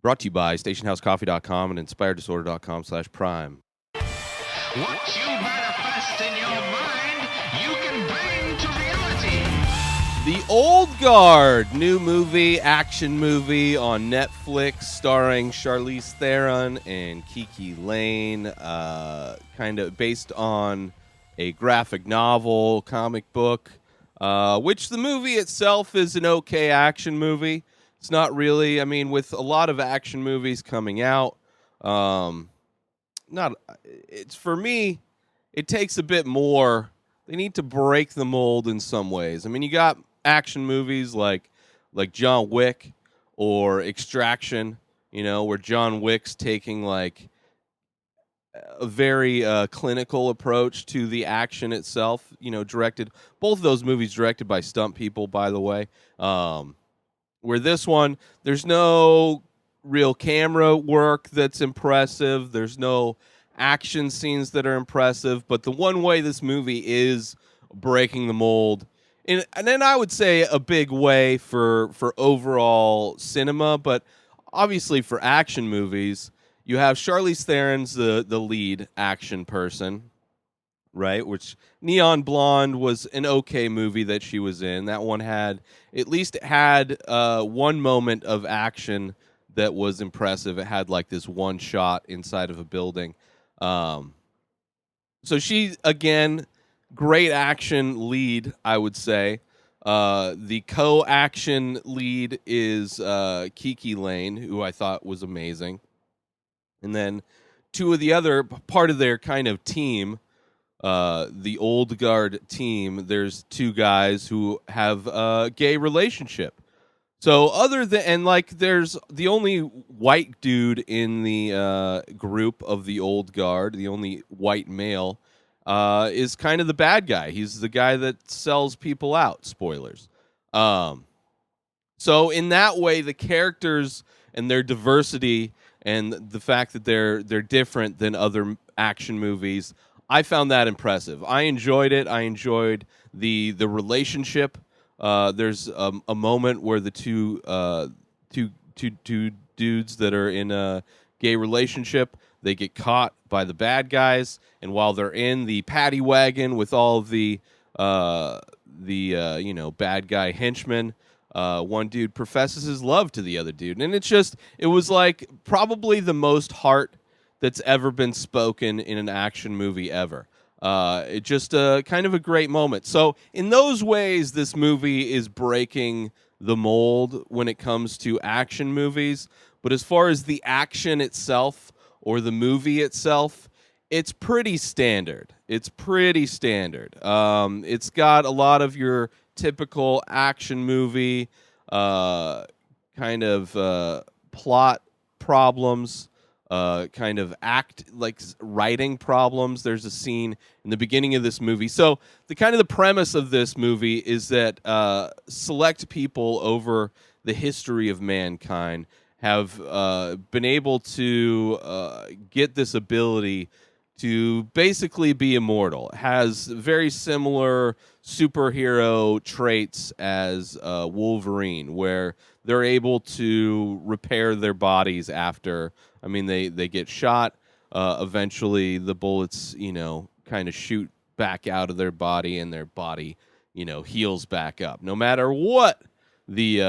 Brought to you by stationhousecoffee.com and inspireddisorder.com/prime. What you manifest in your mind, you can bring to reality. The Old Guard, new movie, action movie on Netflix, starring Charlize Theron and Kiki Lane, kind of based on a graphic novel, comic book, which the movie itself is an okay action movie. It's not really, I mean, with a lot of action movies coming out, it's for me, it takes a bit more. They need to break the mold in some ways. I mean, you got action movies like John Wick or Extraction, where John Wick's taking like a very clinical approach to the action itself, directed, both of those movies directed by stunt people, by the way. Where this one, there's no real camera work that's impressive. There's no action scenes that are impressive. But the one way this movie is breaking the mold, and then I would say a big way for overall cinema, but obviously for action movies, you have Charlize Theron's the lead action person, right? Which Neon Blonde was an okay movie that she was in. That one had one moment of action that was impressive. It had like this one shot inside of a building. So she, again, great action lead, I would say. The co-action lead is Kiki Lane, who I thought was amazing. And then two of the other part of their kind of team, the Old Guard team, there's two guys who have a gay relationship. So there's the only white dude in the group of the Old Guard, the only white male, is kind of the bad guy. He's the guy that sells people out. Spoilers. So in that way, the characters and their diversity and the fact that they're different than other action movies, I found that impressive. I enjoyed it. I enjoyed the relationship. There's a moment where the two dudes that are in a gay relationship, they get caught by the bad guys, and while they're in the paddy wagon with all of the bad guy henchmen, one dude professes his love to the other dude, and it was like probably the most heart that's ever been spoken in an action movie ever. It just kind of a great moment. So in those ways, this movie is breaking the mold when it comes to action movies. But as far as the action itself or the movie itself, it's pretty standard. It's got a lot of your typical action movie kind of plot problems, kind of writing problems. There's a scene in the beginning of this movie. So the premise of this movie is that select people over the history of mankind have been able to get this ability to basically be immortal. It has very similar superhero traits as Wolverine, where they're able to repair their bodies after. I mean, they get shot. Eventually, the bullets, kind of shoot back out of their body, and their body, heals back up, no matter what the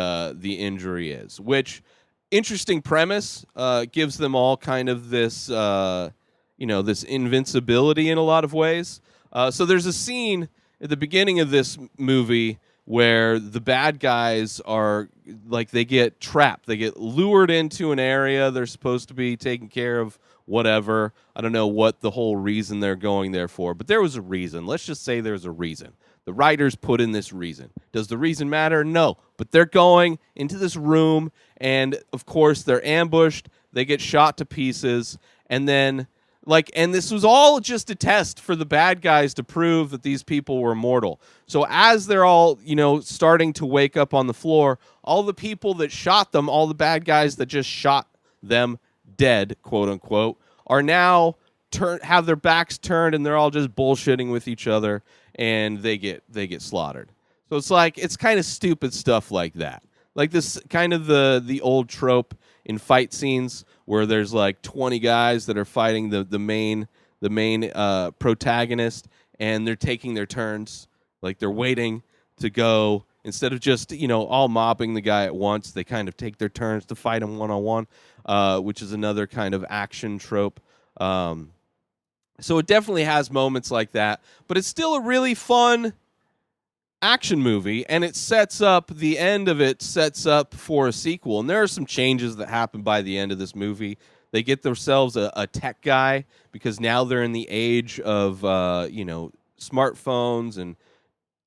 injury is. Which interesting premise, gives them all kind of this this invincibility in a lot of ways. So there's a scene at the beginning of this movie where the bad guys are they get trapped. They get lured into an area. They're supposed to be taking care of whatever. I don't know what the whole reason they're going there for, but there was a reason. Let's just say there's a reason. The writers put in this reason. Does the reason matter? No. But they're going into this room, and of course they're ambushed. They get shot to pieces, and then and this was all just a test for the bad guys to prove that these people were immortal. So as they're all, starting to wake up on the floor, all the people that shot them, all the bad guys that just shot them dead, quote unquote, are now have their backs turned, and they're all just bullshitting with each other, and they get slaughtered. So it's kind of stupid stuff like that. Like this kind of the old trope in fight scenes where there's like 20 guys that are fighting the main protagonist, and they're taking their turns, like they're waiting to go. Instead of just, all mobbing the guy at once, they kind of take their turns to fight him one-on-one, which is another kind of action trope. So it definitely has moments like that, but it's still a really fun action movie, and the end of it sets up for a sequel. And there are some changes that happen by the end of this movie. They get themselves a tech guy, because now they're in the age of smartphones and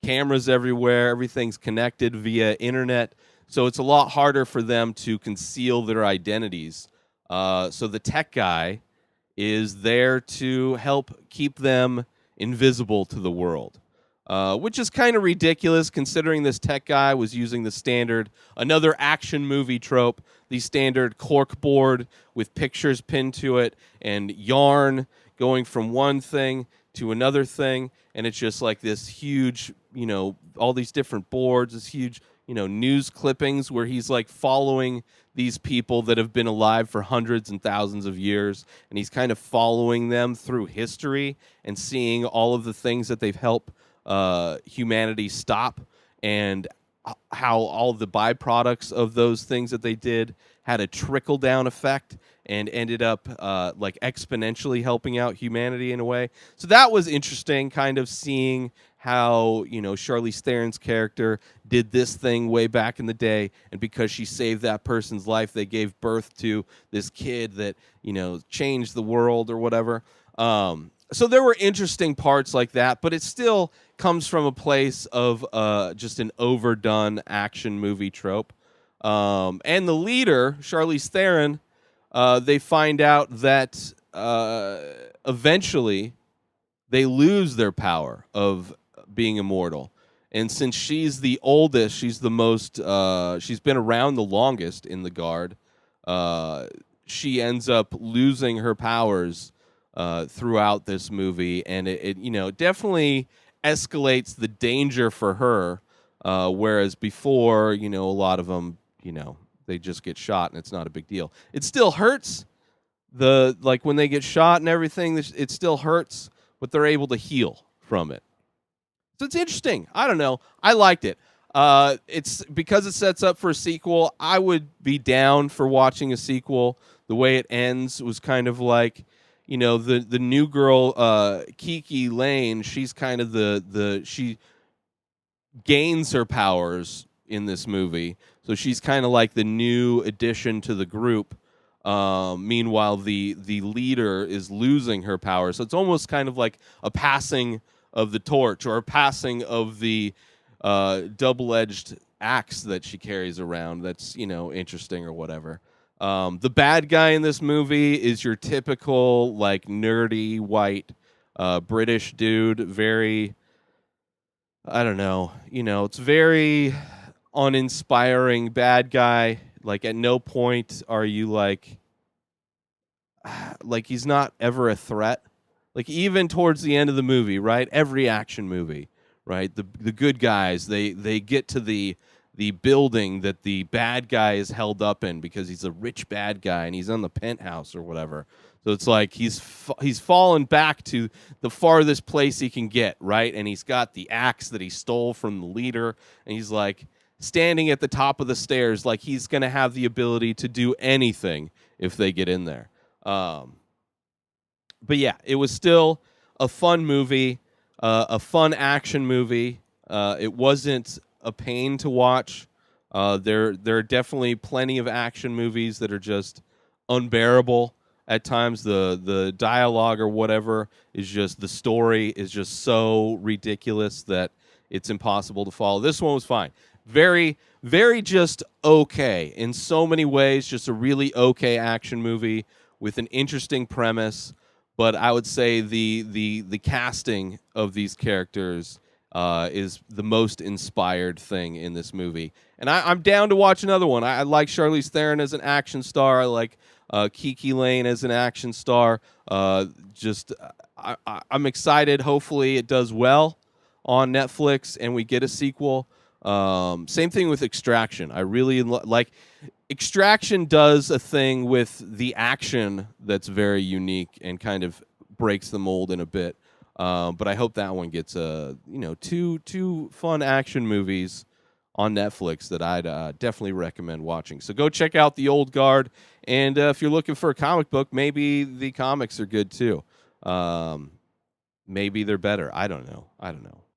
cameras everywhere. Everything's connected via internet, so it's a lot harder for them to conceal their identities. So the tech guy is there to help keep them invisible to the world, which is kind of ridiculous considering this tech guy was using another action movie trope, the standard cork board with pictures pinned to it and yarn going from one thing to another thing. And it's just like this huge, all these different boards, this huge, news clippings where he's like following these people that have been alive for hundreds and thousands of years. And he's kind of following them through history and seeing all of the things that they've helped humanity stop, and how all the byproducts of those things that they did had a trickle-down effect and ended up like exponentially helping out humanity in a way. So that was interesting, kind of seeing how, Charlize Theron's character did this thing way back in the day, and because she saved that person's life, they gave birth to this kid that, changed the world or whatever. So there were interesting parts like that, but it still comes from a place of just an overdone action movie trope. And the leader, Charlize Theron, they find out that eventually they lose their power of being immortal. And since she's the oldest, she's the most, she's been around the longest in the Guard, she ends up losing her powers throughout this movie, and it definitely escalates the danger for her, whereas before, a lot of them, they just get shot and it's not a big deal. It still hurts, when they get shot and everything, it still hurts, but they're able to heal from it. So it's interesting. I don't know. I liked it. It's because it sets up for a sequel. I would be down for watching a sequel. The way it ends was kind of like, the new girl, Kiki Lane. She's kind of she gains her powers in this movie, so she's kind of like the new addition to the group. Meanwhile, the leader is losing her powers, so it's almost kind of like a passing of the torch, or a passing of the double-edged axe that she carries around. That's interesting or whatever. The bad guy in this movie is your typical like nerdy white British dude. Very, I don't know. It's very uninspiring bad guy. Like at no point are you like he's not ever a threat. Like even towards the end of the movie, right? Every action movie, right? The good guys, they get to the building that the bad guy is held up in because he's a rich bad guy and he's on the penthouse or whatever. So it's like he's fallen back to the farthest place he can get, right? And he's got the axe that he stole from the leader, and he's like standing at the top of the stairs like he's going to have the ability to do anything if they get in there. But yeah, it was still a fun movie, a fun action movie. It wasn't a pain to watch. There are definitely plenty of action movies that are just unbearable at times. The dialogue or whatever is just, the story is just so ridiculous that it's impossible to follow. This one was fine. Very, very just okay in so many ways. Just a really okay action movie with an interesting premise. But I would say the casting of these characters is the most inspired thing in this movie. And I'm down to watch another one. I like Charlize Theron as an action star. I like Kiki Lane as an action star. I'm excited. Hopefully it does well on Netflix and we get a sequel. Same thing with Extraction. I really like... Extraction does a thing with the action that's very unique and kind of breaks the mold in a bit. But I hope that one gets two fun action movies on Netflix that I'd definitely recommend watching. So go check out The Old Guard, and if you're looking for a comic book, maybe the comics are good too. Maybe they're better. I don't know.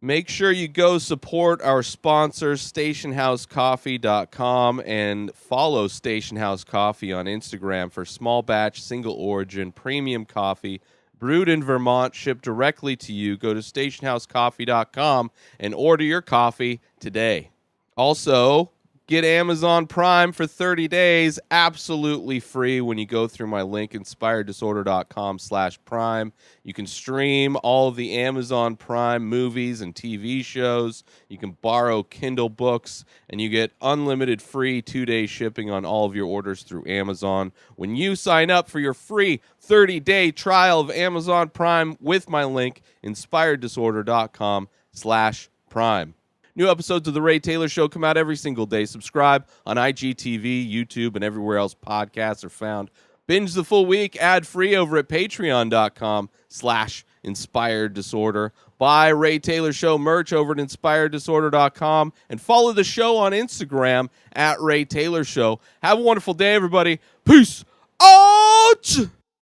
Make sure you go support our sponsors, stationhousecoffee.com, and follow Station House Coffee on Instagram for small batch, single origin, premium coffee brewed in Vermont, shipped directly to you. Go to stationhousecoffee.com and order your coffee today. Also, get Amazon Prime for 30 days, absolutely free when you go through my link, inspireddisorder.com/prime. You can stream all of the Amazon Prime movies and TV shows. You can borrow Kindle books, and you get unlimited free 2-day shipping on all of your orders through Amazon. When you sign up for your free 30-day trial of Amazon Prime with my link, inspireddisorder.com/prime. New episodes of The Ray Taylor Show come out every single day. Subscribe on IGTV, YouTube, and everywhere else podcasts are found. Binge the full week ad-free over at patreon.com/inspireddisorder. Buy Ray Taylor Show merch over at inspireddisorder.com. And follow the show on Instagram at Ray Taylor Show. Have a wonderful day, everybody. Peace out!